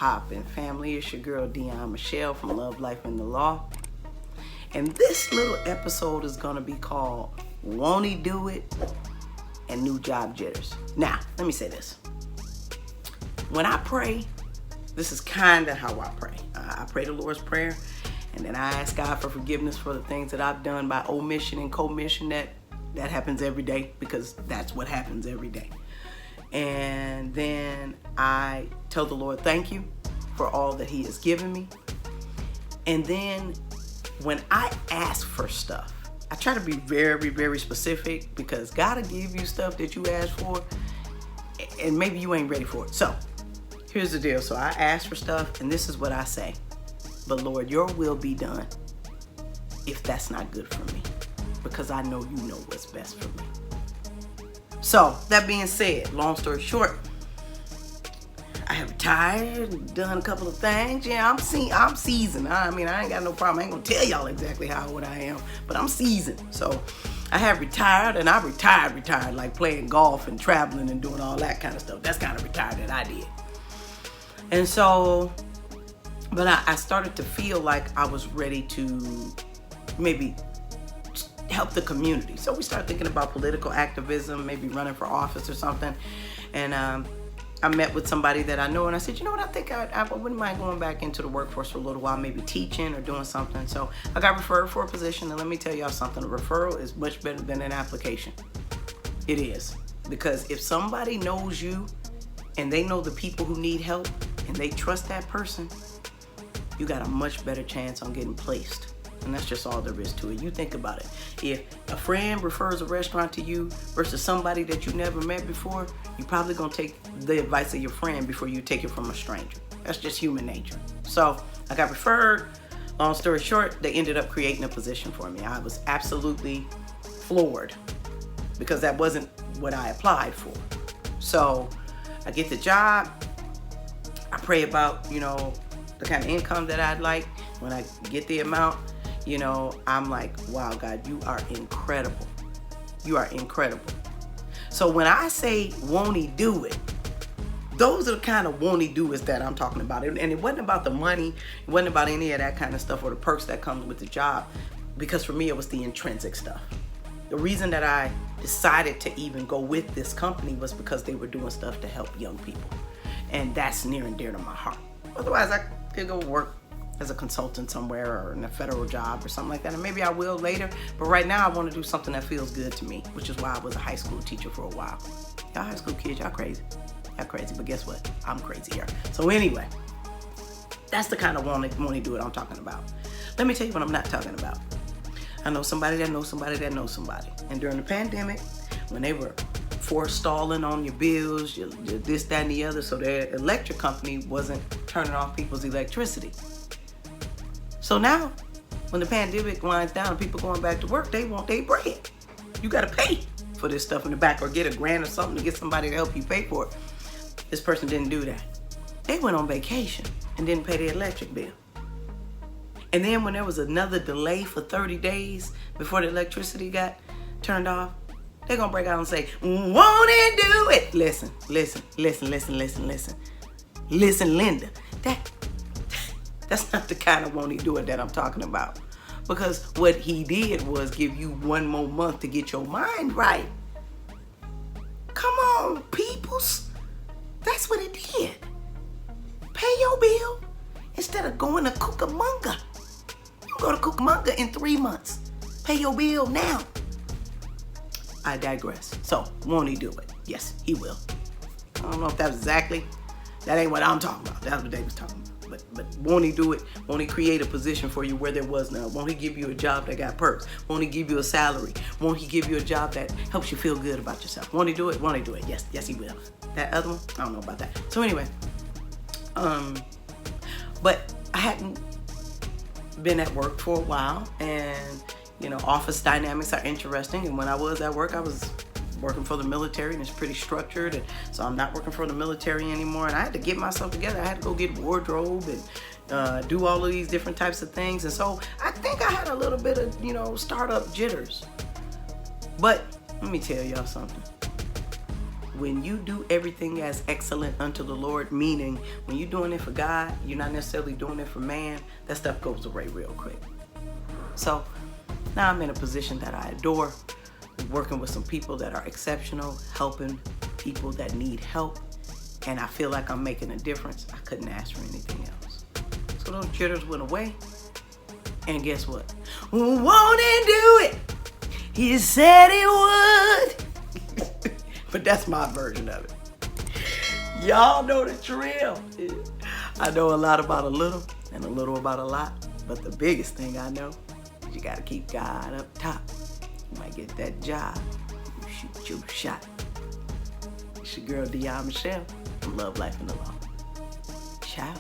poppin', family? It's your girl Dion Michelle from Love, Life, and the Law. And this little episode is gonna be called Won't He Do It? And New Job Jitters. Now, let me say this. When I pray, this is kind of how I pray. I pray the Lord's Prayer, and then I ask God for forgiveness for the things that I've done by omission and commission. That happens every day, because that's what happens every day. And then I tell the Lord thank you for all that He has given me. And then when I ask for stuff, I try to be very, very specific, because God will give you stuff that you ask for and maybe you ain't ready for it. So here's the deal. So I ask for stuff, and this is what I say. But Lord, your will be done if that's not good for me, because I know you know what's best for me. So that being said, long story short, I have retired, done a couple of things. Yeah, I'm seasoned. I mean, I ain't got no problem. I ain't gonna tell y'all exactly how old I am, but I'm seasoned. So I have retired, and I retired like playing golf and traveling and doing all that kind of stuff. That's kind of retired that I did. And so, but I started to feel like I was ready to maybe help the community. So we started thinking about political activism, maybe running for office or something. And I met with somebody that I know, and I said, you know what, I think I wouldn't mind going back into the workforce for a little while, maybe teaching or doing something. So I got referred for a position, and let me tell y'all something, a referral is much better than an application. It is. Because if somebody knows you and they know the people who need help and they trust that person, you got a much better chance on getting placed. And that's just all there is to it. You think about it. If a friend refers a restaurant to you versus somebody that you never met before, you're probably gonna take the advice of your friend before you take it from a stranger. That's just human nature. So I got referred. Long story short, they ended up creating a position for me. I was absolutely floored, because that wasn't what I applied for. So I get the job. I pray about, the kind of income that I'd like. When I get the amount, I'm like, wow, God, you are incredible. You are incredible. So when I say, won't He do it? Those are the kind of won't He do it that I'm talking about. And it wasn't about the money. It wasn't about any of that kind of stuff or the perks that comes with the job. Because for me, it was the intrinsic stuff. The reason that I decided to even go with this company was because they were doing stuff to help young people. And that's near and dear to my heart. Otherwise, I could go work as a consultant somewhere or in a federal job or something like that. And maybe I will later. But right now, I want to do something that feels good to me, which is why I was a high school teacher for a while. Y'all high school kids, y'all crazy. Y'all crazy. But guess what? I'm crazier. So anyway, that's the kind of want to do it I'm talking about. Let me tell you what I'm not talking about. I know somebody that knows somebody that knows somebody. And during the pandemic, when they were forestalling on your bills, your this, that, and the other, so their electric company wasn't turning off people's electricity. So now, when the pandemic winds down and people going back to work, they want their bread. You got to pay for this stuff in the back, or get a grant or something to get somebody to help you pay for it. This person didn't do that. They went on vacation and didn't pay their electric bill. And then when there was another delay for 30 days before the electricity got turned off, they're going to break out and say, won't He do it? Listen, Linda. That's not the kind of won't He do it that I'm talking about. Because what He did was give you one more month to get your mind right. Come on, peoples. That's what it did. Pay your bill instead of going to Cucamonga. You go to Cucamonga in 3 months. Pay your bill now. I digress. So, won't He do it? Yes, He will. I don't know if that ain't what I'm talking about. That's what they was talking about. But won't He do it? Won't He create a position for you where there was none? Won't He give you a job that got perks? Won't He give you a salary? Won't He give you a job that helps you feel good about yourself? Won't He do it? Won't He do it? Yes, He will. That other one, I don't know about that. So anyway, but I hadn't been at work for a while, and office dynamics are interesting. And when I was at work, I was working for the military, and it's pretty structured, and so I'm not working for the military anymore, and I had to get myself together. I had to go get wardrobe and do all of these different types of things. And so I think I had a little bit of startup jitters. But let me tell y'all something. when you do everything as excellent unto the Lord, meaning when you're doing it for God, you're not necessarily doing it for man, that stuff goes away real quick. So now I'm in a position that I adore, working with some people that are exceptional, helping people that need help, and I feel like I'm making a difference. I couldn't ask for anything else. So those jitters went away, and guess what? Won't he do it? He said he would. But that's my version of it. Y'all know the drill. I know a lot about a little and a little about a lot, but the biggest thing I know is you gotta keep God up top. You might get that job. You shoot your shot. It's your girl, Michelle, from Love, Life, and the Law. Ciao.